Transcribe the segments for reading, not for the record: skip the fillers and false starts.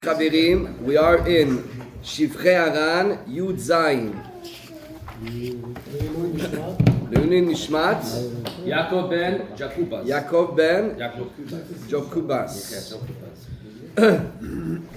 Chavirim, we are in Shifré Haran, Yud Zayin. Leonin Nishmat. Yaakov ben Jacobus. Yaakov ben Jacobus.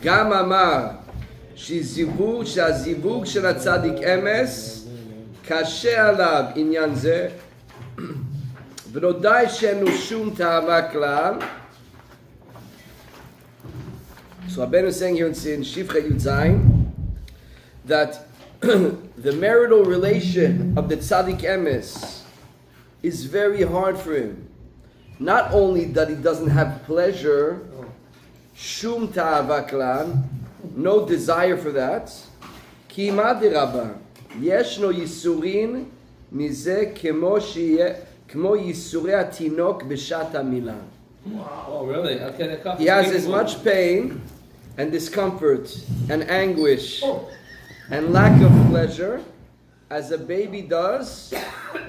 גם אמר שהזיווג של הצדיק אמס קשה עליו עניין זה ולא די שאין לו שום תאווה כלל. So Rabbeinu is saying here in Shifré Yud Zayin that the marital relation of the tzaddik emes is very hard for him. Not only that he doesn't have pleasure, shum ta'ava klan, no desire for that, ki ma diraba, yeshno yisurin mize kemo yisurei atinok b'shat hamilah. Oh, really? Okay, he has as much pain and discomfort and anguish and lack of pleasure as a baby does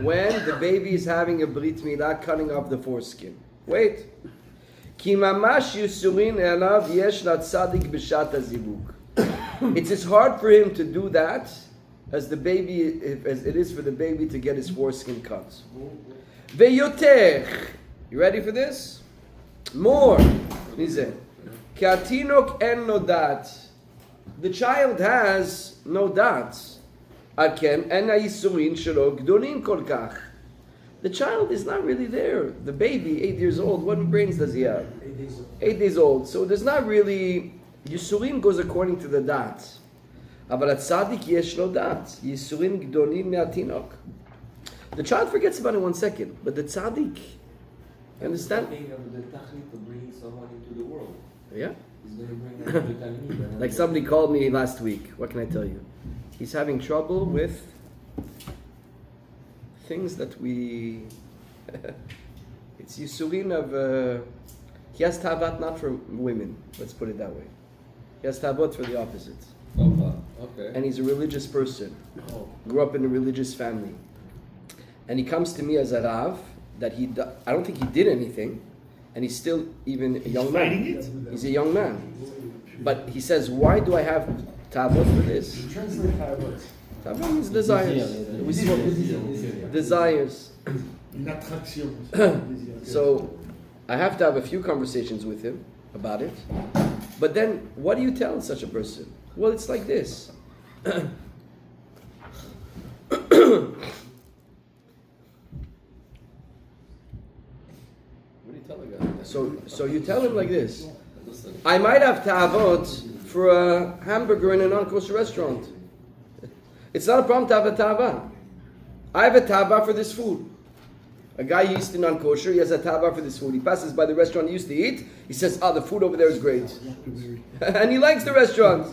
when the baby is having a brit milah, cutting off the foreskin. Wait. Ki mamash yusurin elav yesh latzadik b'shat hazivug. It's as hard for him to do that as the baby, as it is for the baby to get his foreskin cut. Veyoter. You ready for this? More. Katinok en no dat. The child has no dat. Aken en yisurin shelo gdolim kol kach. The child is not really there. The baby, 8 years old, what brains does he have? 8 days old. So there's not really, yisurin goes according to the dat. אבל הצדיק יש לו דת. יisurin gdolim me'atinok. The child forgets about it 1 second, but the tzaddik, understand? The tachlit to bring someone into the world. Yeah. He's going to bring them to the Talmud. Like somebody called me last week. What can I tell you? He's having trouble with things that we... it's Yisurin of... he has tavat not for women. Let's put it that way. He has tavat for the opposite. Oh, wow. Okay. And he's a religious person. Oh. Grew up in a religious family. And he comes to me as a Rav that I don't think he did anything. And he's still even a young man. He's a young man. But he says, why do I have tavot for this? Tavot means desires. We spoke desires. So I have to have a few conversations with him about it. But then, what do you tell such a person? Well, it's like this. So you tell him like this. I might have ta'avot for a hamburger in a non-kosher restaurant. It's not a problem to have a ta'ava. I have a ta'ava for this food. A guy used to non-kosher, he has a ta'ava for this food. He passes by the restaurant he used to eat. He says, the food over there is great. And he likes the restaurant.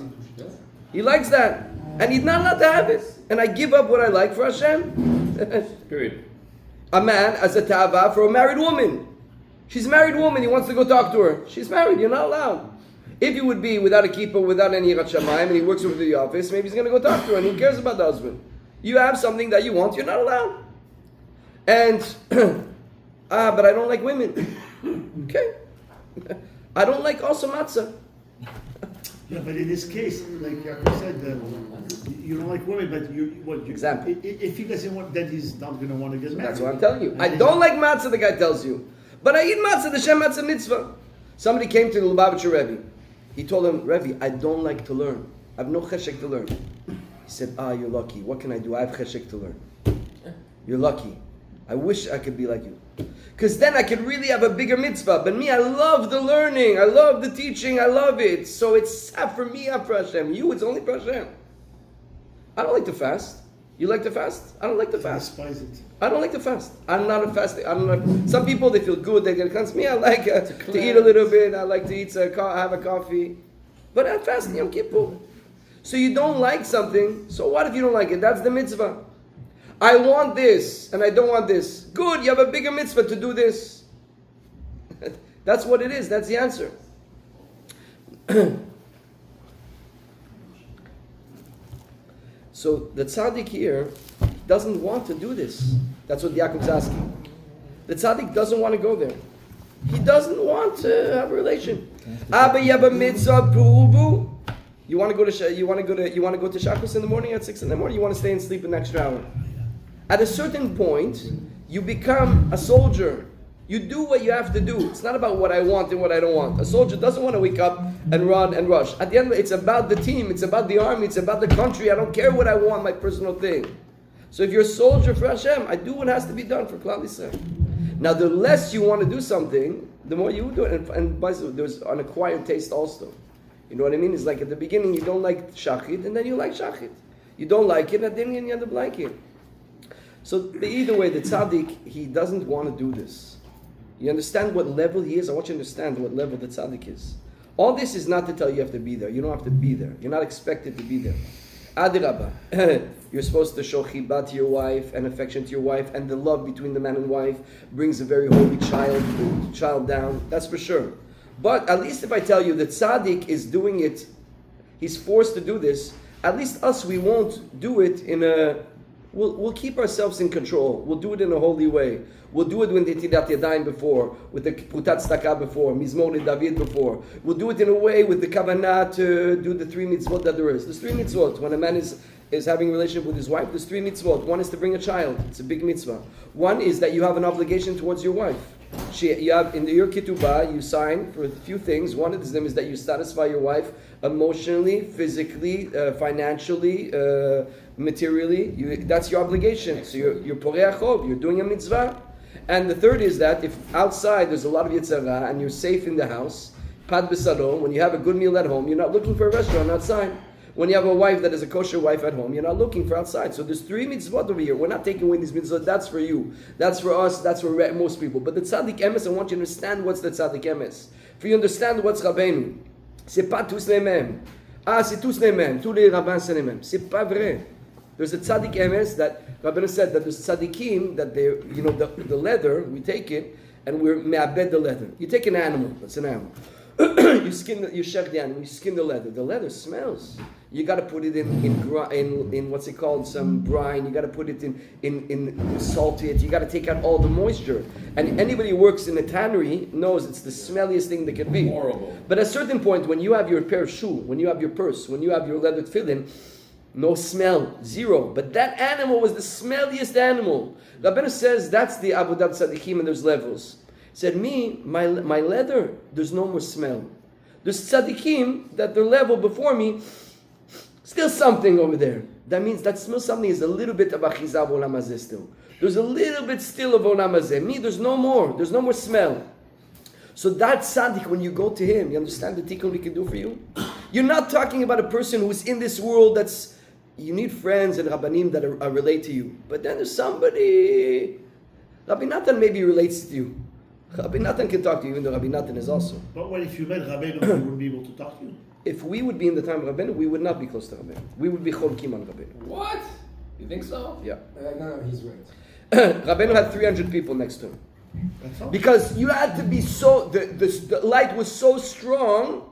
He likes that. And he's not allowed to have it. And I give up what I like for Hashem. Period. A man has a ta'ava for a married woman. She's a married woman, he wants to go talk to her. She's married, you're not allowed. If he would be without a kippah, without any yirat shamayim, and he works over the office, maybe he's going to go talk to her, and who cares about the husband? You have something that you want, you're not allowed. And, but I don't like women. Okay. I don't like also matzah. Yeah, but in this case, like Yaakov said, you don't like women, but Example. If he doesn't want, then he's not going to want to get married. That's what I'm telling you. I don't like matzah, the guy tells you. But I eat matzah, the Shem matzah mitzvah. Somebody came to the Lubavitcher Rebbe. He told him, Rebbe, I don't like to learn. I have no cheshek to learn. He said, you're lucky. What can I do? I have cheshek to learn. You're lucky. I wish I could be like you. Because then I could really have a bigger mitzvah. But me, I love the learning. I love the teaching. I love it. So it's for me, for Hashem. You, it's only for Hashem. I don't like to fast. You like to fast? I don't like to fast. I despise it. I don't like to fast. I'm not a fasting. Some people, they feel good. They get a cleanse. Me, I like to eat a little bit. I like to eat, have a coffee. But I'm fasting Yom Kippur. So you don't like something. So what if you don't like it? That's the mitzvah. I want this and I don't want this. Good, you have a bigger mitzvah to do this. That's what it is. That's the answer. So the tzaddik here doesn't want to do this. That's what Yaakov's asking. The tzaddik doesn't want to go there. He doesn't want to have a relation. Abba yaba mitzvah pruvu. You want to go to shakus in the morning at 6 in the morning. You want to stay and sleep an extra hour. At a certain point, you become a soldier. You do what you have to do. It's not about what I want and what I don't want. A soldier doesn't want to wake up and run and rush. At the end of it, it's about the team. It's about the army. It's about the country. I don't care what I want, my personal thing. So if you're a soldier for Hashem, I do what has to be done for Klal Yisrael. Now, the less you want to do something, the more you do it. And there's an acquired taste also. You know what I mean? It's like at the beginning, you don't like shachit, and then you like shachit. You don't like it, and then you end up liking it. So either way, the tzaddik, he doesn't want to do this. You understand what level he is? I want you to understand what level the tzaddik is. All this is not to tell you have to be there. You don't have to be there. You're not expected to be there. Adirabba. You're supposed to show chiba to your wife and affection to your wife, and the love between the man and wife brings a very holy child down. That's for sure. But at least if I tell you that tzaddik is doing it, he's forced to do this, at least us, we won't do it in a... We'll keep ourselves in control. We'll do it in a holy way. We'll do it with the Netilat Yadayim before, with the Putat Tzedakah before, Mizmor David before. We'll do it in a way with the Kavanah to do the 3 mitzvot that there is. There's 3 mitzvot. When a man is having a relationship with his wife, there's 3 mitzvot. One is to bring a child. It's a big mitzvah. One is that you have an obligation towards your wife. You have in your ketubah, you sign for a few things. One of them is that you satisfy your wife emotionally, physically, financially, materially. That's your obligation. So you're porei achov, you're doing a mitzvah. And the third is that if outside there's a lot of yitzhara and you're safe in the house, pad b'salon, when you have a good meal at home, you're not looking for a restaurant outside. When you have a wife that is a kosher wife at home, you're not looking for outside. So there's 3 mitzvot over here. We're not taking away these mitzvot. That's for you. That's for us. That's for most people. But the tzaddik emes, I want you to understand what's the tzaddik emes. For you understand what's Rabbeinu. C'est pas tous les mêmes. Ah, c'est tous les mêmes. Tous les rabbins c'est les mêmes. C'est pas vrai. There's a tzaddik emes that Rabbeinu said that there's tzaddikim that they, the leather, we take it and we're me'abed the leather. You take an animal. That's an animal. You shech the animal. You skin the leather. The leather smells. You got to put it in what's it called, some brine. You got to put it in salt it. You got to take out all the moisture. And anybody who works in a tannery knows it's the smelliest thing that can be. Horrible. But at a certain point, when you have your pair of shoe, when you have your purse, when you have your leather tefillin, no smell, zero. But that animal was the smelliest animal. Rabbeinu says that's the Avodat Tzadikim, and there's levels. He said, my leather, there's no more smell. There's tzaddikim that their level before me, still something over there. That means that smells something is a little bit of achizav olam hazeh still. There's a little bit still of olam hazeh. Me, there's no more. There's no more smell. So that tzaddik, when you go to him, you understand the tikkun we can do for you? You're not talking about a person who's in this world that's... You need friends and rabbanim that are relate to you. But then there's somebody... Rabbi Natan maybe relates to you. Rabbi Natan can talk to you, even though Rabbi Natan is also. But what if you met Rabbeinu, he wouldn't be able to talk to you? If we would be in the time of Rabbeinu, we would not be close to Rabbeinu. We would be cholkim on Rabbeinu. What? You think so? Yeah. No, he's right. Rabbeinu had 300 people next to him. That's all. Because you had to be so, the light was so strong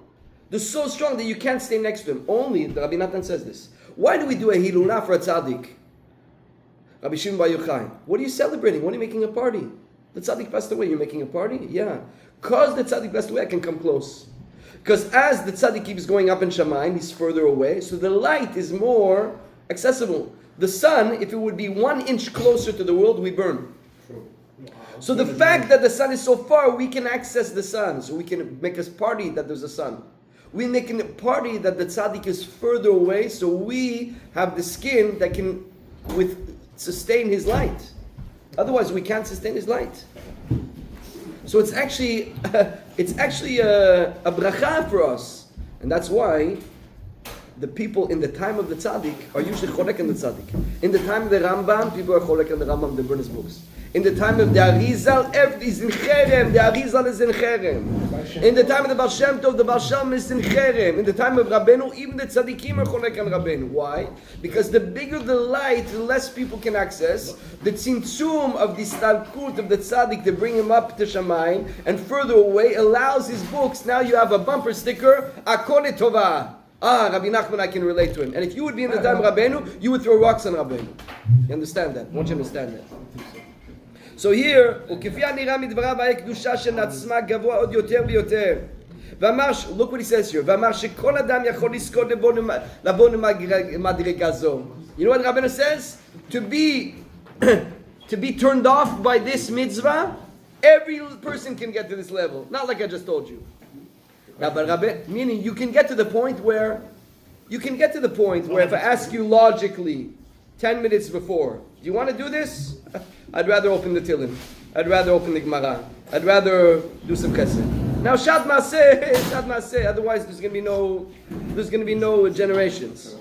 that you can't stay next to him. Only, Rabbi Natan says this. Why do we do a hilulah for a tzaddik? Rabbi Shimon Bar Yochai. What are you celebrating? What are you making a party? The tzaddik passed away. You're making a party? Yeah. Because the tzaddik passed away, I can come close. Because as the tzaddik keeps going up in Shamayim, he's further away, so the light is more accessible. The sun, if it would be 1 inch closer to the world, we burn. So the fact that the sun is so far, we can access the sun. So we can make us party that there's a sun. We make a party that the tzaddik is further away, so we have the skin that can sustain his light. Otherwise, we can't sustain his light. So it's actually a bracha for us, and that's why the people in the time of the tzaddik are usually cholek in the tzaddik. In the time of the Rambam, people are cholek in the Rambam. They burn his books. In the time of the Arizal, everything is in cherem. The Arizal is in cherem. In the time of the Baal Shem Tov, the Baal Shem is in cherem. In the time of Rabbeinu, even the tzaddikim are cholek on Rabbeinu. Why? Because the bigger the light, the less people can access. The tzimtzum of the stalkut of the tzaddik to bring him up to Shamayim and further away allows his books. Now you have a bumper sticker, Akone Tova. Rabbi Nachman, I can relate to him. And if you would be in the time of Rabbeinu, you would throw rocks on Rabbeinu. You understand that? I want you to understand that. So here, וכפי הנראה מדבריו היה קדושה שנעצמה גבוה עוד יותר ויותר. ואמר, look what he says here, ואמר שכל אדם יכול לזכות לבוא למדרגה זו. You know what Rabbeinu says? To be turned off by this mitzvah, every person can get to this level. Not like I just told you. Now, but meaning you can get to the point where if I ask you logically 10 minutes before, do you want to do this? I'd rather open the Tillim. I'd rather open the Gemara. I'd rather do some chesed. Now, Shad Maseh, otherwise there's going to be no generations.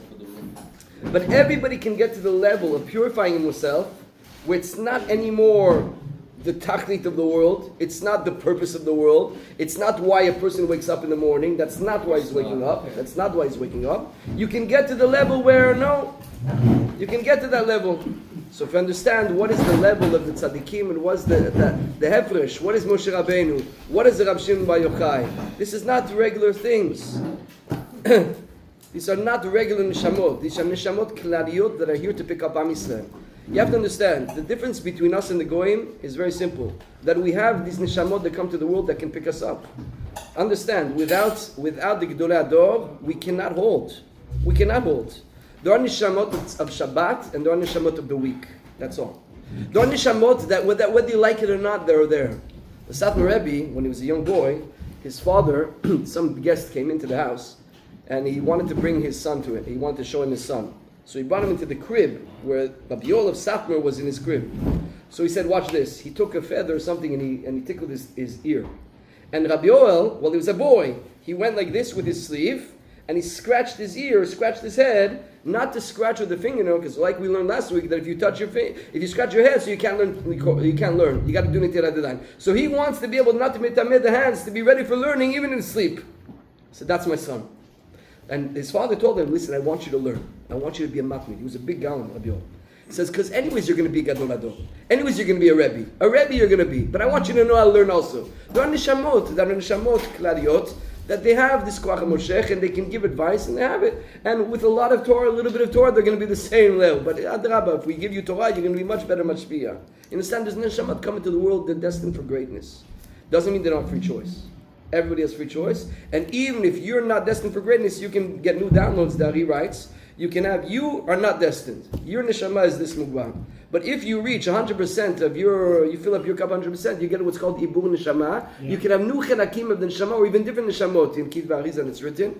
But everybody can get to the level of purifying himself where it's not anymore the tachlit of the world. It's not the purpose of the world. It's not why a person wakes up in the morning. That's not why he's waking up. That's not why he's waking up. You can get to the level where, no, you can get to that level. So if you understand what is the level of the tzaddikim and what's the hefresh, what is Moshe Rabbeinu, what is the Rab Shimon Bar Yochai, this is not regular things. These are not regular neshamot. These are neshamot klariyot that are here to pick up Am Yisrael. You have to understand, the difference between us and the Goyim is very simple. That we have these neshamot that come to the world that can pick us up. Understand, without the Gedolei Ador, we cannot hold. We cannot hold. There are neshamot of Shabbat and there are neshamot of the week. That's all. There are neshamot that whether you like it or not, they're there. The Satmar Rebbe, when he was a young boy, his father, some guest came into the house and he wanted to bring his son to it. He wanted to show him his son. So he brought him into the crib where Rabbi Yoel of Satmar was in his crib. So he said, watch this. He took a feather or something and he tickled his ear. And Rabbi Yoel, while he was a boy, he went like this with his sleeve and he scratched his ear, scratched his head, not to scratch with the fingernail, because like we learned last week, that if you touch if you scratch your head, so you can't learn. You got to do netilat yadayim. So he wants to be able not to mitameh the hands, to be ready for learning even in sleep. So that's my son. And his father told him, listen, I want you to learn. I want you to be a matmid. He was a big gaon, Rabbi Yoel. He says, because anyways you're going to be Gadol Ador. Anyways you're going to be a Rebbe. A Rebbe you're going to be. But I want you to know how to learn also. There are neshamot klariyot, that they have this koach moshech and they can give advice and they have it. And with a lot of Torah, a little bit of Torah, they're going to be the same level. But adrabah, if we give you Torah, you're going to be much better, much bigger. You understand? There's neshamot coming to the world, they're destined for greatness. Doesn't mean they don't have free choice. Everybody has free choice. And even if you're not destined for greatness, you can get new downloads that he writes. You are not destined. Your neshama is this mugban. But if you reach 100% of you fill up your cup 100%, you get what's called ibur neshama. Yeah. You can have new chelakim of the neshama, or even different neshamot. In Kitva Arizan it's written,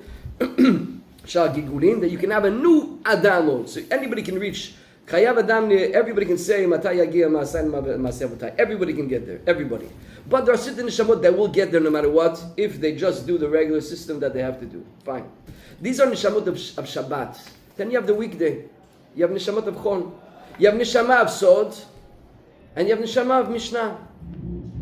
Shal Gigulim, that you can have a new download. So anybody can reach. Everybody can say, everybody can get there. Everybody. But there are certain neshamot that will get there no matter what, if they just do the regular system that they have to do. Fine. These are neshamot of Shabbat. Then you have the weekday. You have neshamot of Chon. You have neshama of Sod. And you have neshama of Mishnah.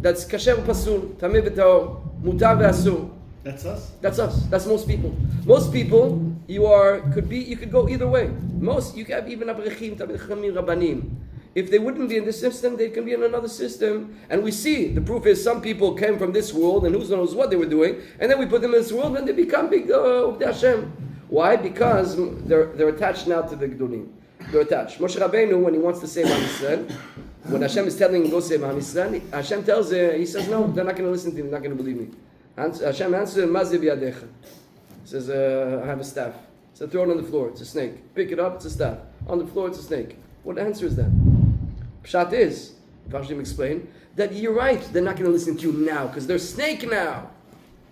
That's kasher pasul, tameh v'taor, mutar ve'asur. That's us? That's us. That's most people. Most people, you could go either way. You have even abrechim, tamid chamim, rabbanim. If they wouldn't be in this system, they can be in another system. And we see, the proof is some people came from this world and who knows what they were doing, and then we put them in this world and they become big Ubdei Hashem. Why? Because they're attached now to the Gdolim. They're attached. Moshe Rabbeinu, when he wants to save Am Yisrael, when Hashem is telling him go save Am Yisrael, Hashem tells him, he says, no, they're not going to listen to me, they're not going to believe me. Hashem answered him, Mazi b'yadecha. He says, I have a staff. So throw it on the floor, it's a snake. Pick it up, it's a staff. On the floor, it's a snake. What answer is that? Pshat is, Hashem explained, that you're right, they're not going to listen to you now, because they're snake now.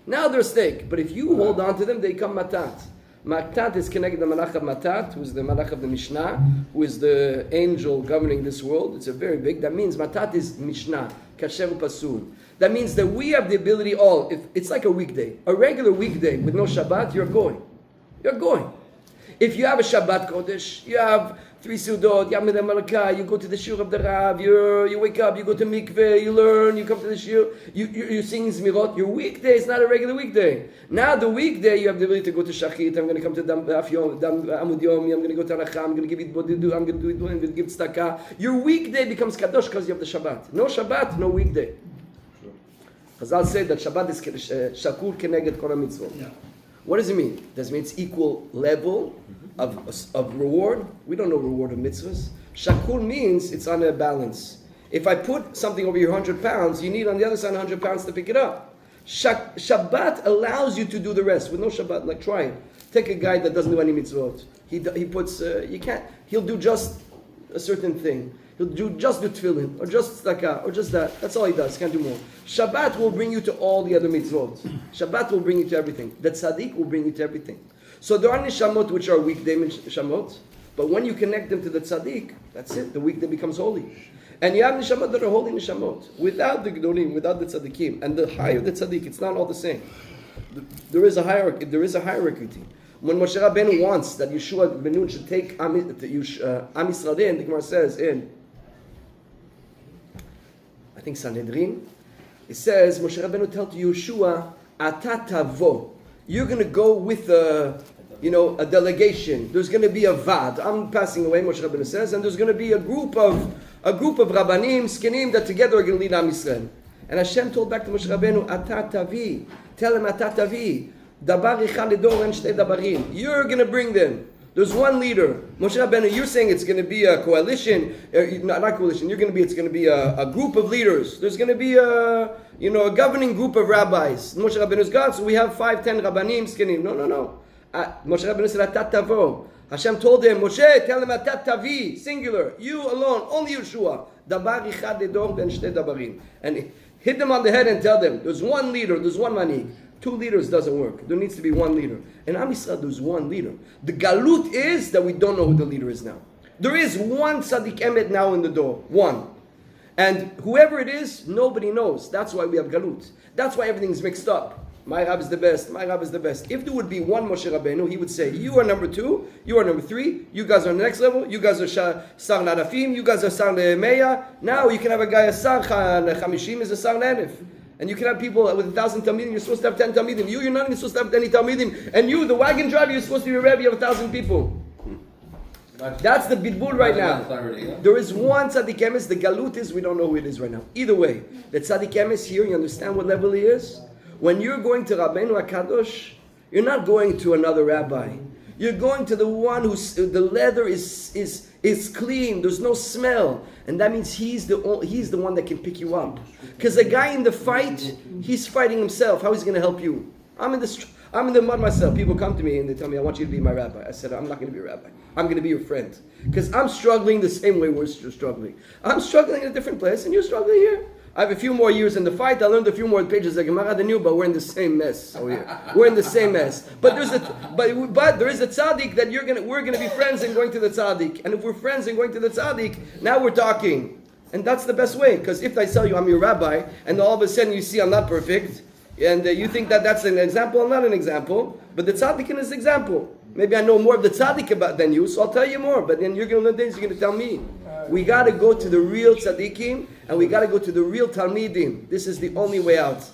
Now they're snake. But if you hold on to them, they come matat. Matat is connected to the Malach of Matat, who is the Malach of the Mishnah, who is the angel governing this world. It's a very big. That means Matat is Mishnah, Kasher Pasul. That means that we have the ability if it's like a weekday. A regular weekday with no Shabbat, you're going. You're going. If you have a Shabbat Kodesh, you have 3 Sudot, you have Medem Malakah, you go to the Shur of the Rav, you wake up, you go to Mikveh, you learn, you come to the Shur, you sing Zmirot. Your weekday is not a regular weekday. Now the weekday, you have the ability to go to Shachit, I'm going to come to Amud Yomi, I'm going to go to Aracham, I'm going to give it Bodidu, I'm going to do it, I'm going to give Tzedakah. Your weekday becomes Kadosh because you have the Shabbat. No Shabbat, no weekday. Chazal said that Shabbat is Shakur Keneged Kol HaMitzvot. Yeah. What does it mean? Does it mean it's equal level of reward? We don't know reward of mitzvahs. Shakur means it's on a balance. If I put something over your 100 pounds, you need on the other side 100 pounds to pick it up. Shabbat allows you to do the rest. With no Shabbat, like try it. Take a guy that doesn't do any mitzvot. He puts, you can't, he'll do just a certain thing. He'll just do tefillin, or just tzedakah, or just that. That's all he does. He can't do more. Shabbat will bring you to all the other mitzvot. Shabbat will bring you to everything. The tzaddik will bring you to everything. So there are neshamot which are weekday neshamot, but when you connect them to the tzaddik, that's it. The weekday becomes holy. And you have neshamot that are holy neshamot. Without the gedolim, without the tzaddikim, and the higher the tzaddik, it's not all the same. There is a hierarchy. There is a hierarchy. When Moshe Rabbeinu wants that Yeshua ben Nun should take Am Yisrael in, the Gemara says in, I think Sanhedrin, it says Moshe Rabbeinu tell to Yeshua, Ata tavo. You're going to go with a delegation. There's going to be a vad. I'm passing away, Moshe Rabbeinu says, and there's going to be a group of rabbanim, skinim that together are going to lead Am Yisrael. And Hashem told back to Moshe Rabbeinu, Ata tavi. Tell him Ata tavi. Dabar echad ledor en shtei dabarim. You're going to bring them. There's one leader. Moshe Rabbeinu, you're saying it's going to be a coalition, not coalition. It's going to be a group of leaders. There's going to be a governing group of rabbis. Moshe Rabbeinu is God, so we have 5, 10 rabbanim, skinim. No. Moshe Rabbeinu said, Atat tavo. Hashem told him, Moshe, tell him Atat tavi, singular. You alone, only Yeshua. Dabar echad ledor en shtei dabarim. And hit them on the head and tell them, there's one leader, there's one manik. 2 leaders doesn't work. There needs to be one leader. In Am Yisrael, there's one leader. The galut is that we don't know who the leader is now. There is one tzaddik emet now in the door. One. And whoever it is, nobody knows. That's why we have galut. That's why everything's mixed up. My Rab is the best. My Rab is the best. If there would be one Moshe Rabbeinu, he would say, you are number 2, you are number 3, you guys are on the next level, you guys are Sar Nadafim, you guys are Sar Lemeya. Now you can have a guy, a Sar Chamishim is a Sar Nenef. And you can have people with 1,000 Talmidim, you're supposed to have 10 Talmidim. You're not even supposed to have any Talmidim. And you, the wagon driver, you're supposed to be a Rebbe, you have 1,000 people. That's the Bidbul right now. There is one Tzaddik Emes, the Galut is, we don't know who it is right now. Either way, the Tzaddik Emes here, you understand what level he is? When you're going to Rabbeinu HaKadosh, you're not going to another rabbi. You're going to the one who's, the leather is clean, there's no smell. And that means he's the one that can pick you up. Because the guy in the fight, he's fighting himself. How is he going to help you? I'm in the mud myself. People come to me and they tell me, I want you to be my rabbi. I said, I'm not going to be a rabbi. I'm going to be your friend. Because I'm struggling the same way we're struggling. I'm struggling in a different place and you're struggling here. I have a few more years in the fight. I learned a few more pages of Gemara than you, but we're in the same mess. Oh yeah, we're in the same mess. But there is a tzaddik that we're gonna be friends and going to the tzaddik. And if we're friends and going to the tzaddik, now we're talking. And that's the best way. Because if I tell you I'm your rabbi, and all of a sudden you see I'm not perfect, and you think that that's an example, I'm not an example. But the tzaddik is an example. Maybe I know more of the tzaddik than you, so I'll tell you more. But then you're going to learn things, you're going to tell me. We got to go to the real tzaddikim, and we got to go to the real talmidim. This is the only way out.